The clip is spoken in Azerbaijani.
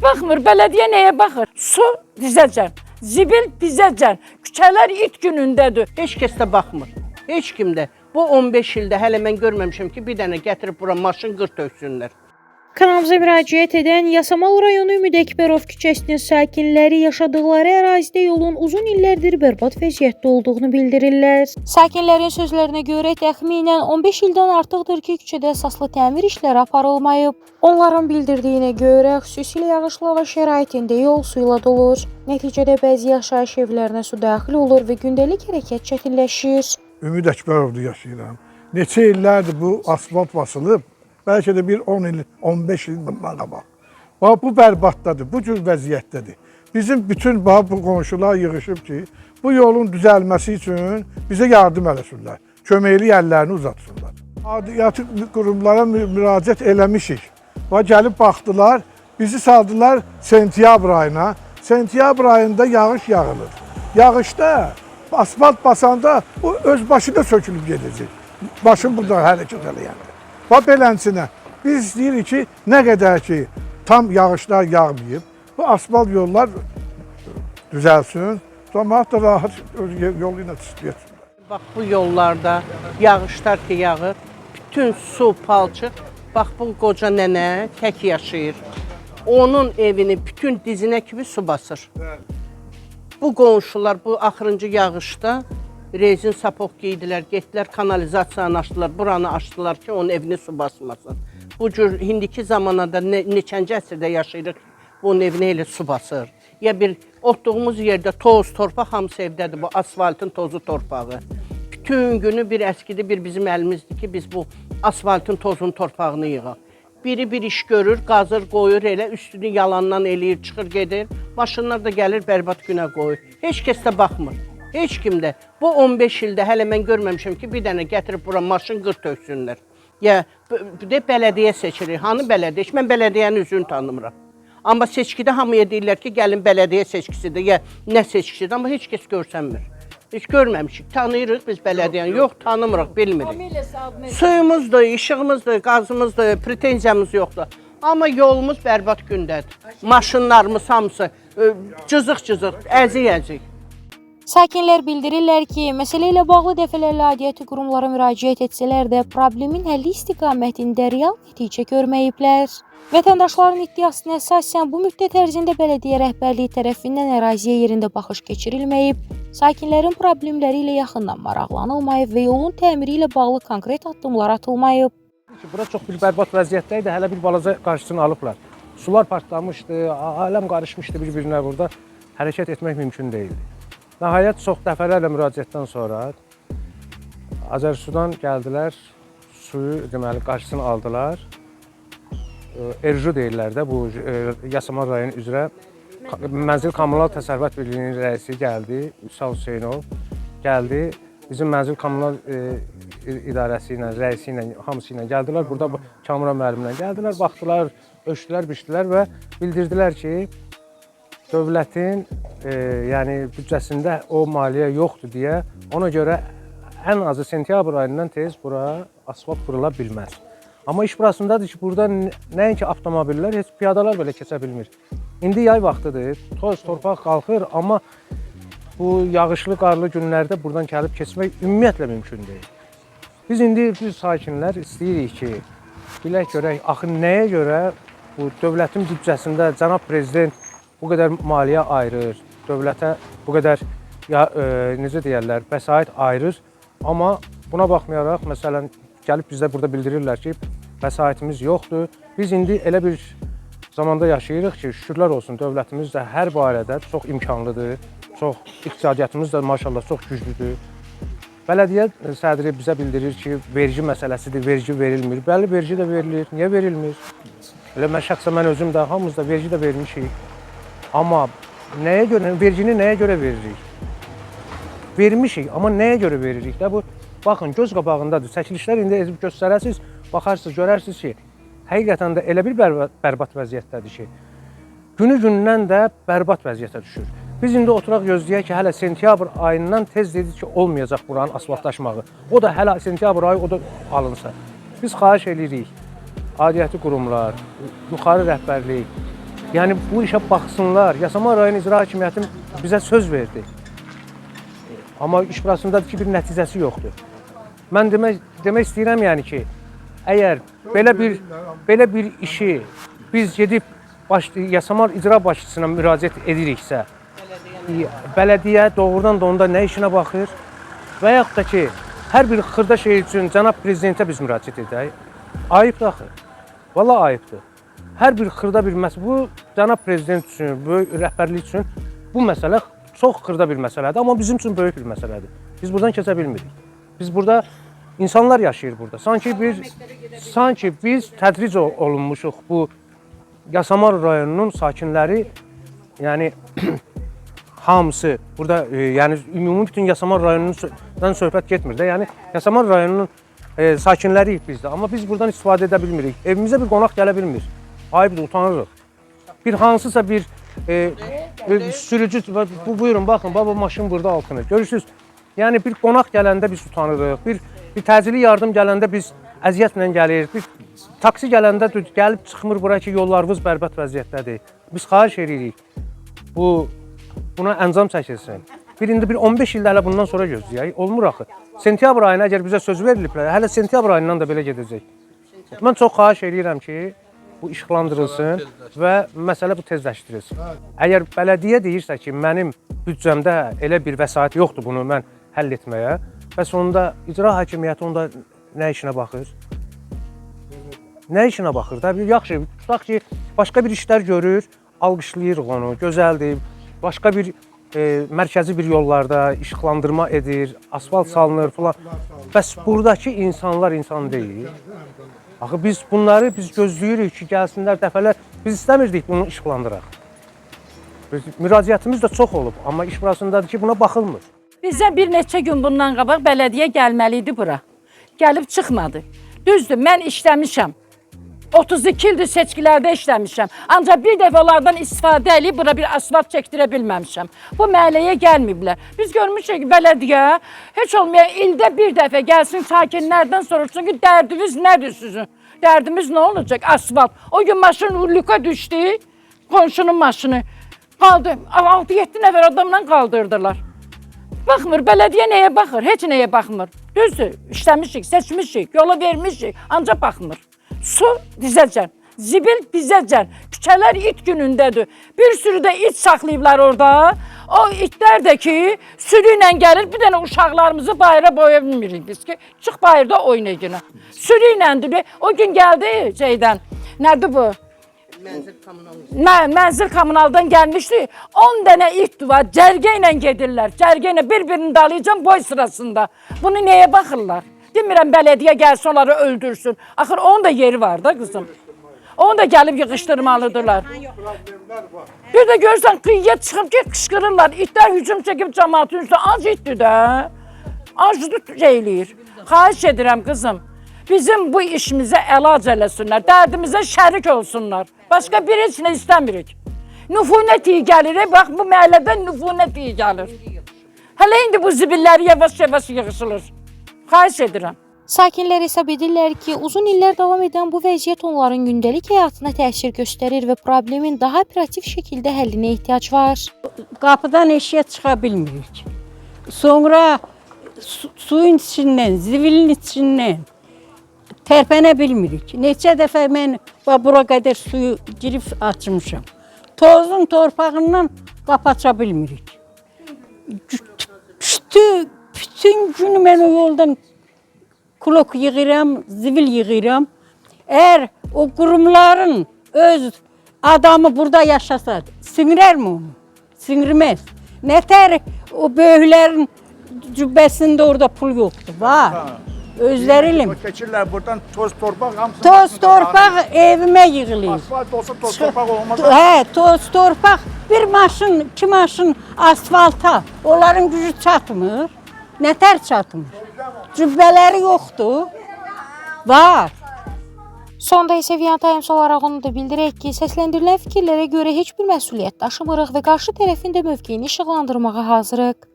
Baxmır, bələdiyyə nəyə baxır? Su bizəcən, zibil bizəcən, küçələr it günündədir. Heç kəs də baxmır, heç kim də. Bu 15 ildə hələ mən görməmişəm ki, bir dənə gətirib bura maşın qır töksünlər. Kanalımıza müraciət edən Yasamal rayonu Ümid Əkbərov küçəsinin sakinləri yaşadıkları ərazidə yolun uzun illərdir bərbad vəziyyətdə olduğunu bildirirlər. Sakinlərin sözlərinə görə təxminən 15 ildən artıqdır ki, küçədə əsaslı təmir işləri aparılmayıb. Onların bildirdiyinə görə xüsusilə yağışlı hava şəraitində yol su ilə dolur. Nəticədə bəzi yaşayış evlərinə su daxil olur və gündəlik hərəkət çətinləşir. Ümid Əkbərovda yaşayıram. Neçə illərdir bu asfalt basılıb. Bəlkə də bir 10 il, 15 il bundan qabaq. Bu bərbaddadır, bu cür vəziyyətdədir. Bizim bütün bu qonşular yığışıb ki, bu yolun düzəlməsi üçün bizə yardım eləsinlər. Köməkli əllərini uzatsınlar. Aidiyyatı qurumlara müraciət eləmişik. Gəlib baxdılar, bizi saldılar sentyabr ayına. Sentyabr ayında yağış yağılır. Yağışda asfalt basanda bu öz başına sökülüb gedəcək. Başım burada hərəkət eləyəndə. Və belənsinə biz istəyirik ki, nə qədər ki tam yağışlar yağmayıb, bu asfalt yollar düzəlsin, cəmaət də rahat yolu ilə çıxsın. Bax bu yollarda yağışlar ki yağır, bütün su palçıq, bax bu qoca nənə tək yaşayır. Onun evini bütün dizinə kimi su basır. Bu qonşular bu axırıncı yağışda rezin sapok giydilər, getdilər kanalizasiyanı açdılar, buranı açdılar ki, onun evini su basmasın. Bu cür indiki zamanada neçənci əsrdə yaşayırıq, bunun evini elə su basır. Ya bir otduğumuz yerdə toz, torpaq hamısı evdədir, bu asfaltın tozu torpağı. Bütün günü bir əskidi, bir bizim əlimizdir ki, biz bu asfaltın tozunu torpağını yığaq. Biri bir iş görür, qazır, qoyur elə, üstünü yalandan eləyir, çıxır, gedir. Maşınlar da gəlir, bərbad günə qoyur. Heç kəs də baxmır. Heç kim də. Bu 15 ildə hələ mən görməmişəm ki, bir dənə gətirib bura maşın qır töksünlər. Ya, bələdiyyə seçilir. Hanı bələdiyyə? Mən bələdiyyənin üzünü tanımıram. Amma seçkidə hamıya deyirlər ki, gəlin bələdiyyə seçkisidir, ya nə seçkisidir, amma heç kəs görsənmir. Heç görməmişik. Tanıyırıq biz bələdiyyəni. Yox, tanımırıq, bilmirik. Suyumuzdur, işığımızdır, qazımızdır, pretenziyamız yoxdur. Amma yolumuz bərbad gündədir. Maşınlarımız hamısı cızıq-cızıq, əzik-əzik. Sakinlər bildirirlər ki, məsələ ilə bağlı dəfələrlə aidiyyəti qurumlara müraciət etsələr də problemin həlli istiqamətində real nəticə görməyiblər. Vətəndaşların iddiasına əsasən bu müddət ərzində bələdiyyə rəhbərliyi tərəfindən əraziyə yerində baxış keçirilməyib, sakinlərin problemləri ilə yaxından maraqlanılmayıb və yolun təmiri ilə bağlı konkret addımlar atılmayıb. Bura çox bir bərbad vəziyyətdə idi, hələ bir balaca qarşısını alıblar. Sular partlamışdı, aləm qarışmışdı bir-birinə burada, hərəkət etmək mümkün deyildi. Nəhayət, çox dəfələrlə müraciətdən sonra Azərsudan gəldilər, suyu deməli, qarşısını aldılar. Erju deyirlər də, bu Yasamal rayonu üzrə Mənzil Kommunal Təsərrüfat Birliyinin rəisi gəldi, Üsal Hüseynov gəldi. Bizim Mənzil Kommunal İdarəsi ilə, rəisi ilə, hamısı ilə gəldilər. Burada Kamran müəllimlə gəldilər, baxdılar, ölçdülər, biçdilər və bildirdilər ki, dövlətin yəni büdcəsində o maliyyə yoxdur deyə, ona görə ən azı sentyabr ayından tez bura asfalt qurula bilməz. Amma iş burasındadır ki, burada nəinki avtomobillər, heç piyadalar belə keçə bilmir. İndi yay vaxtıdır, toz, torpaq qalxır, amma bu yağışlı, qarlı günlərdə buradan gəlib keçmək ümumiyyətlə mümkün deyil. Biz indi sakinlər istəyirik ki, bilək görək, axı nəyə görə bu dövlətin büdcəsində cənab prezident bu qədər maliyyə ayırır, dövlətə bu qədər, necə deyərlər, vəsait ayırır. Amma buna baxmayaraq, məsələn, gəlib bizdə burada bildirirlər ki, vəsaitimiz yoxdur. Biz indi elə bir zamanda yaşayırıq ki, şükürlər olsun, dövlətimiz də hər barədə çox imkanlıdır, çox iqtisadiyyatımız da maşallah çox güclüdür. Bələdiyyə sədri bizə bildirir ki, vergi məsələsidir, vergi verilmir. Bəli, vergi də verilir, niyə verilmir? Elə şəxsən mən özüm də, hamımız da vergi də vermişik. Amma nəyə görə, vergini nəyə görə veririk? Vermişik, amma nəyə görə veririk də bu? Baxın, göz qabağındadır. Çəkilişlər indi ezib göstərəsiniz, baxarsınız, görərsiniz ki, həqiqətən də elə bir bərbad vəziyyətdədir ki, günü-gündən də bərbad vəziyyətə düşür. Biz indi oturaq gözləyək ki, hələ sentyabr ayından tez dedik ki, olmayacaq buranın asfaltlaşmağı. O da hələ sentyabr ayı o da alınsa. Biz xahiş edirik, aidiyyəti qurumlar, yuxarı rəhbərlik, Yəni bu işə baxsınlar. Yasamal rayon icra hakimiyyəti bizə söz verdi. Amma iş burasındadır ki, bir nəticəsi yoxdur. Mən demək istəyirəm yəni ki, əgər belə bir işi biz gedib Yasamal icra başçısına müraciət ediriksə, bələdiyyə doğrudan da onda nə işinə baxır? Və yaxud da ki, hər bir xırda şey üçün cənab prezidentə biz müraciət edək. Ayıbdır axı. Vallahi ayıbdır. Hər bir xırda bir məsələ, bu cənab prezident üçün, böyük rəhbərlik üçün bu məsələ çox xırda bir məsələdir, amma bizim üçün böyük bir məsələdir. Biz buradan keçə bilmirik. Biz burada insanlar yaşayır burada. Sanki biz tədric olunmuşuq bu Yasamal rayonunun sakinləri, yəni hamısı burada, yəni ümumi bütün Yasamal rayonundan söhbət getmir də. Yəni Yasamal rayonunun sakinləriyik biz də, amma biz buradan istifadə edə bilmirik. Evimizə bir qonaq gələ bilmir. Ayıbdır, utanırıq. Bir hansısa bir sürücü, buyurun baxın, baba maşın burada altını. Görürsünüz, yəni bir qonaq gələndə biz utanırıq. Bir təcili yardım gələndə biz əziyyətlə gəlirik. Bir taksi gələndə gəlib çıxmır bura ki, yollarımız bərbad vəziyyətdədir. Biz xahiş edirik. Buna əncam çəkilsin. İndi bir 15 ildə hələ bundan sonra gözləyək. Olmur axı. Sentyabr ayına əgər bizə söz veriliblər, hələ sentyabr ayından da belə gedəcək. Mən çox xahiş edirəm ki, bu işıqlandırılsın və məsələ bu tezləşdirilsin. Əgər bələdiyyə deyirsə ki, mənim büdcəmdə elə bir vəsait yoxdur bunu mən həll etməyə, bəs onda icra hakimiyyəti onda nə işinə baxır? Nə işinə baxır da? Yaxşı, tutaq ki, başqa bir işlər görür, alqışlayırıq onu, gözəldir. Başqa bir mərkəzi bir yollarda işıqlandırma edir, asfalt salınır falan. Bəs buradakı insanlar insan deyil. Axı biz bunları gözləyirik ki, gəlsinlər dəfələr. Biz istəmirdik bunu işıqlandıraq. Müraciətimiz də çox olub, amma iş burasındadır ki, buna baxılmır. Bizə bir neçə gün bundan qabaq bələdiyyə gəlməli idi bura. Gəlib çıxmadı. Düzdür, mən işləmişəm. 32 ildir seçkilərdə işləmişəm. Ancaq bir dəfə onlardan istifadə edib bura bir asfalt çəkdirə bilməmişəm. Bu məhəlləyə gəlməyiblər. Biz görmüşük ki, bələdiyyə heç olmayan ildə bir dəfə gəlsin, sakinlərdən soruşsun ki, dərdiniz nədir sizin? Dərdimiz nə olacaq? Asfalt. O gün maşın hurluka düşdü, qonşunun maşını. Qaldı. 6-7 nəfər adamla qaldırdılar. Baxmır, bələdiyyə nəyə baxır? Heç nəyə baxmır. Düzdür, işləmişik, seçmişik, yola vermişik, ancaq baxmır. Su dizəcən, zibil bizəcən, küçələr it günündədir. Bir sürü də it saxlayıblar orada. O itlər də ki, sürü ilə gəlir, bir dənə uşaqlarımızı bayıra boya bilmirik biz ki, çıx bayırda oynayın. Sürü iləndir. O gün gəldi şeydən, nədir bu? Mənzil kommunaldan gəlmişdi. 10 dənə it var, cərgə ilə gedirlər. Cərgə ilə bir-birini dalayacaq boy sırasında. Bunu nəyə baxırlar? Demirəm bələdiyyə gəlsin, onları öldürsün. Axır onun da yeri var da qızım. Onu da gəlib yığışdırmalıdırlar. Bir də görürsən qıyıya çıxıb ki, qışqırırlar. İtlər hücum çəkib cəmaatın üstə. Az itdir də. Acıdır eləyir. Xahiş edirəm qızım. Bizim bu işimizə əlac eləsinlər. Dərdimizə şərik olsunlar. Başqa bir heç nə istəmirik. Nüfunət iyi gəlir. Bax bu məhəllədən nüfunət iyi gəlir. Hələ indi bu zibilləri yavaş-yavaş yığışılır. Xahiş edirəm. Sakinlər hesab edirlər ki, uzun illər davam edən bu vəziyyət onların gündəlik həyatına təsir göstərir və problemin daha operativ şəkildə həllinə ehtiyac var. Qapıdan eşiyə çıxa bilmirik. Sonra suyun içindən, zibilin içindən tərpənə bilmirik. Neçə dəfə mən bura qədər suyu girib açmışam. Tozun torpağından qapı aça bilmirik. Bütün günü mən o yoldan klok yığıram, zibil yığıram. Əgər o qurumların öz adamı burada yaşasa, sinirər mi onu? Sinirməz. Nətər o böyüklərin cübbəsində orada pul yoxdur, var. Özləri ilə. Keçirlər buradan toz torpaq hamısını. Toz torpaq evimə yığılır. Asfalt olsa toz torpaq olmaz. Hə, toz torpaq. Bir maşın, 2 maşın asfalta. Onların gücü çatmır. Nətər çatmır? Cübbələri yoxdur. Var. Sonda isə Viyan Times olaraq onu da bildirək ki, səsləndirilən fikirlərə görə heç bir məsuliyyət daşımırıq və qarşı tərəfin də mövqeyini işıqlandırmağa hazırıq.